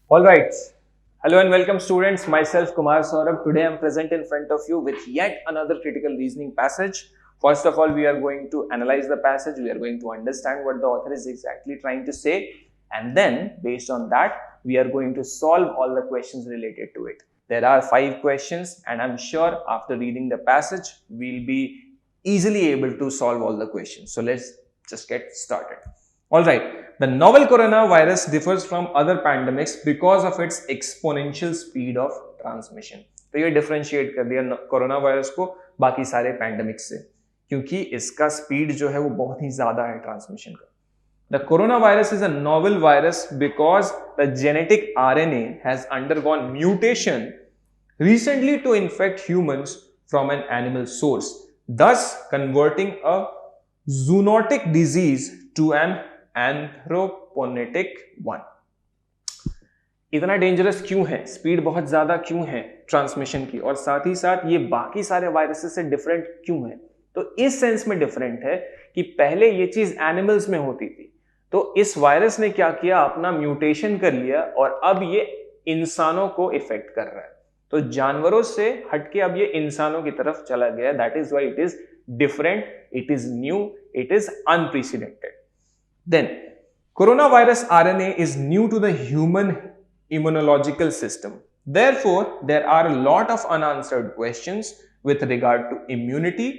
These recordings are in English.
All right. Hello and welcome, students. Myself, Kumar Saurabh. Today I'm present in front of you with yet another critical reasoning passage. First of all, we are going to analyze the passage. We are going to understand what the author is exactly trying to say. And then, based on that, we are going to solve all the questions related to it. There are 5 questions, and I'm sure after reading the passage, we'll be easily able to solve all the questions. So let's just get started. Alright, the novel coronavirus differs from other pandemics because of its exponential speed of transmission. तो ये differentiate कर दिया corona virus को बाकी सारे pandemics से, क्योंकि इसका स्पीड जो है वो बहुत ही ज्यादा है ट्रांसमिशन का. The coronavirus is a novel virus because the genetic RNA has undergone mutation recently to infect humans from an animal source, thus converting a zoonotic disease to an anthroponotic one. इतना dangerous क्यों है, speed बहुत ज्यादा क्यों है transmission की, और साथ ही साथ ये बाकी सारे वायरसेस से डिफरेंट क्यों है? तो इस सेंस में डिफरेंट है कि पहले ये चीज एनिमल्स में होती थी, तो इस वायरस ने क्या किया, अपना म्यूटेशन कर लिया और अब ये इंसानों को इफेक्ट कर रहा है. तो जानवरों से हटके अब ये इंसानों की तरफ चला गया. That is why it is different, it is new, it is unprecedented. Then, coronavirus RNA is new to the human immunological system. Therefore, there are a lot of unanswered questions with regard to immunity,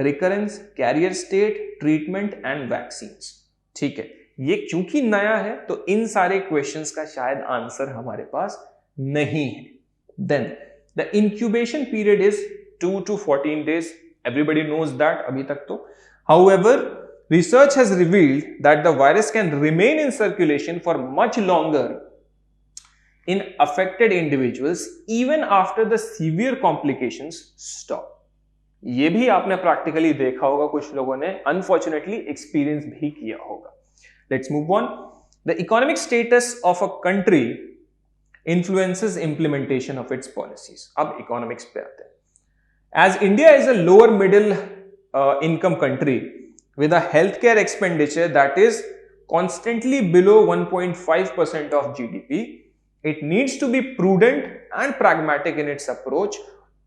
recurrence, carrier state, treatment and vaccines. ठीक है, ये क्योंकि नया है तो इन सारे questions का शायद आंसर हमारे पास नहीं है. Then, the incubation period is 2 to 14 days. Everybody knows that अभी तक तो. However, research has revealed that the virus can remain in circulation for much longer in affected individuals even after the severe complications stop. ये भी आपने practically देखा होगा, कुछ लोगों ने unfortunately experience भी किया होगा. Let's move on. The economic status of a country influences implementation of its policies. अब economics पे आते हैं. As India is a lower middle income country with a healthcare expenditure that is constantly below 1.5% of GDP, it needs to be prudent and pragmatic in its approach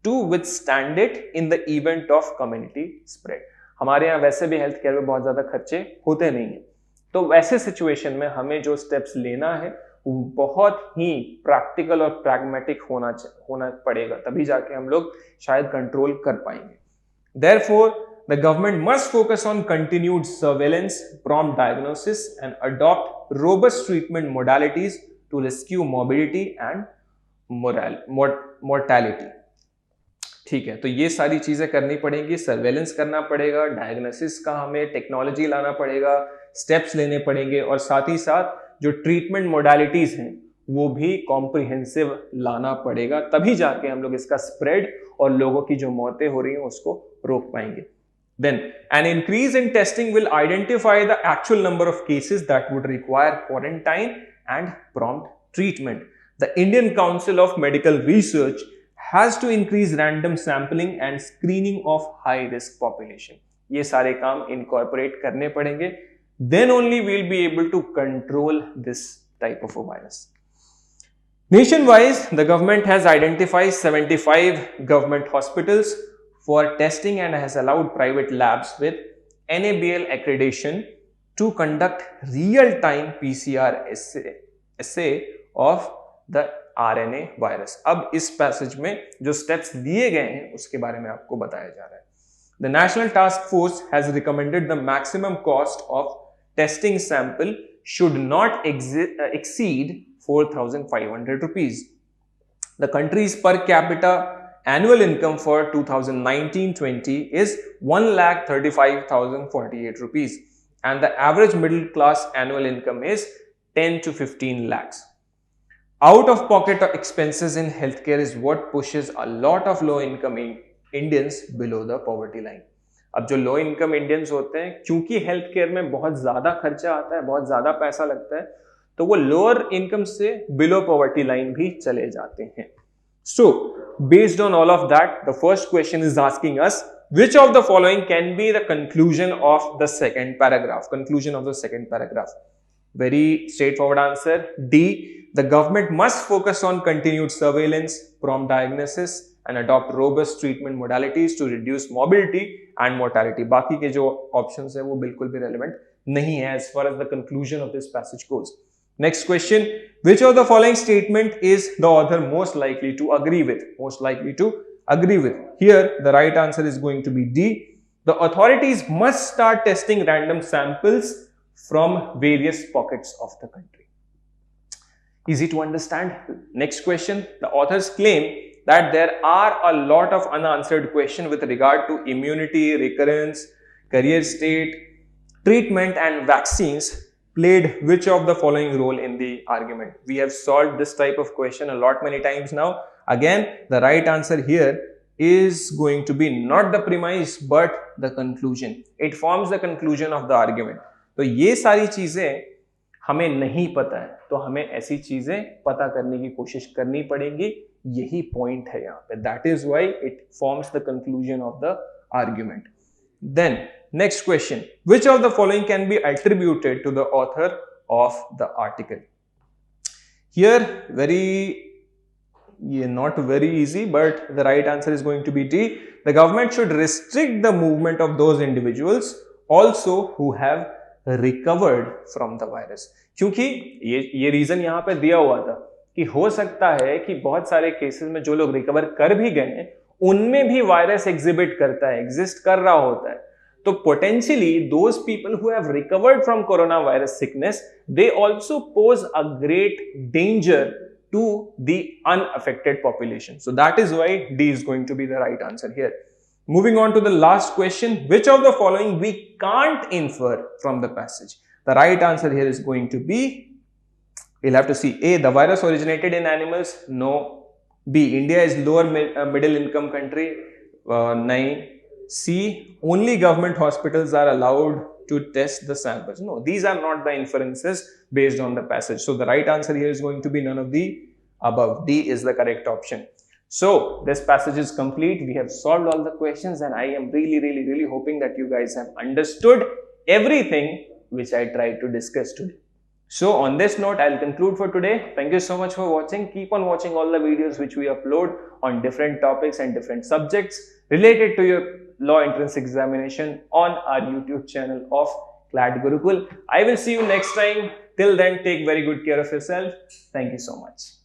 to withstand it in the event of community spread. हमारे यहाँ वैसे भी health care में बहुत ज्यादा खर्चे होते नहीं हैं, तो वैसे सिचुएशन में हमें जो स्टेप्स लेना है वो बहुत ही प्रैक्टिकल और प्रैग्मेटिक होना पड़ेगा, तभी जाके हम लोग शायद कंट्रोल कर पाएंगे. Therefore, the government must focus on continued surveillance, prompt diagnosis and adopt robust treatment modalities to rescue morbidity and mortality. ठीक है, तो ये सारी चीजें करनी पड़ेंगी. सर्वेलेंस करना पड़ेगा, डायग्नोसिस का हमें टेक्नोलॉजी लाना पड़ेगा, स्टेप्स लेने पड़ेंगे, और साथ ही साथ जो ट्रीटमेंट मोडालिटीज हैं वो भी कॉम्प्रिहेंसिव लाना पड़ेगा, तभी जाके हम लोग इसका स्प्रेड और लोगों की जो मौतें हो रही हैं उसको रोक पाएंगे. Then, an increase in testing will identify the actual number of cases that would require quarantine and prompt treatment. The Indian Council of Medical Research has to increase random sampling and screening of high-risk population. ये सारे काम incorporate करने पड़ेंगे. Then only we'll be able to control this type of a virus. Nationwide, the government has identified 75 government hospitals for testing and has allowed private labs with NABL accreditation to conduct real-time PCR assay of the RNA virus. अब इस passage में जो steps दिए गए हैं उसके बारे में आपको बताया जा रहा है. The National Task Force has recommended the maximum cost of testing sample should not exceed 4,500 rupees. The country's per capita annual income for 2019-20 is 1,35,048 rupees and the average middle class annual income is 10 to 15 lakhs. Out of pocket expenses in healthcare is what pushes a lot of low income Indians below the poverty line. अब जो low income Indians होते हैं, क्योंकि health care में बहुत ज्यादा खर्चा आता है, बहुत ज्यादा पैसा लगता है, तो वो लोअर इनकम से बिलो पॉवर्टी लाइन भी चले जाते हैं. So, based on all of that, the first question is asking us, which of the following can be the conclusion of the second paragraph? Conclusion of the second paragraph. Very straightforward answer. D, the government must focus on continued surveillance, prompt diagnosis and adopt robust treatment modalities to reduce morbidity and mortality. बाकी के जो options है वो बिल्कुल भी relevant नहीं है as far as the conclusion of this passage goes. Next question, which of the following statement is the author most likely to agree with? Most likely to agree with. Here, the right answer is going to be D. The authorities must start testing random samples from various pockets of the country. Easy to understand. Next question, the authors claim that there are a lot of unanswered questions with regard to immunity, recurrence, career state, treatment and vaccines played which of the following role in the argument. We have solved this type of question a lot many times now. Again, the right answer here is going to be not the premise but the conclusion. It forms the conclusion of the argument. तो ये सारी चीजें हमें नहीं पता है तो हमें ऐसी चीजें पता करने की कोशिश करनी पड़ेगी. यही पॉइंट है यहाँ पे. That is why it forms the conclusion of the argument. Then next question, which of the following can be attributed to the author of the article? Here not very easy, but the right answer is going to be D. The government should restrict the movement of those individuals also who have recovered from the virus. क्योंकि ये reason यहाँ पे दिया हुआ था कि हो सकता है कि बहुत सारे केसेस में जो लोग रिकवर कर भी गए हैं उनमें भी वायरस एग्जिबिट करता है, एग्जिस्ट कर रहा होता है. तो potentially those people who have recovered from coronavirus sickness, they also pose a great danger to the unaffected population. So that is why D is going to be the right answer here. Moving on to the last question, which of the following we can't infer from the passage? The right answer here is going to be, we'll have to see. A, the virus originated in animals. No. B, India is lower middle income country. No. C, only government hospitals are allowed to test the samples. No, these are not the inferences based on the passage. So the right answer here is going to be none of the above. D is the correct option. So this passage is complete. We have solved all the questions and I am really hoping that you guys have understood everything which I tried to discuss today. So on this note, I'll conclude for today. Thank you so much for watching. Keep on watching all the videos which we upload on different topics and different subjects related to your law entrance examination on our YouTube channel of CLAT Gurukul. I will see you next time. Till then, take very good care of yourself. Thank you so much.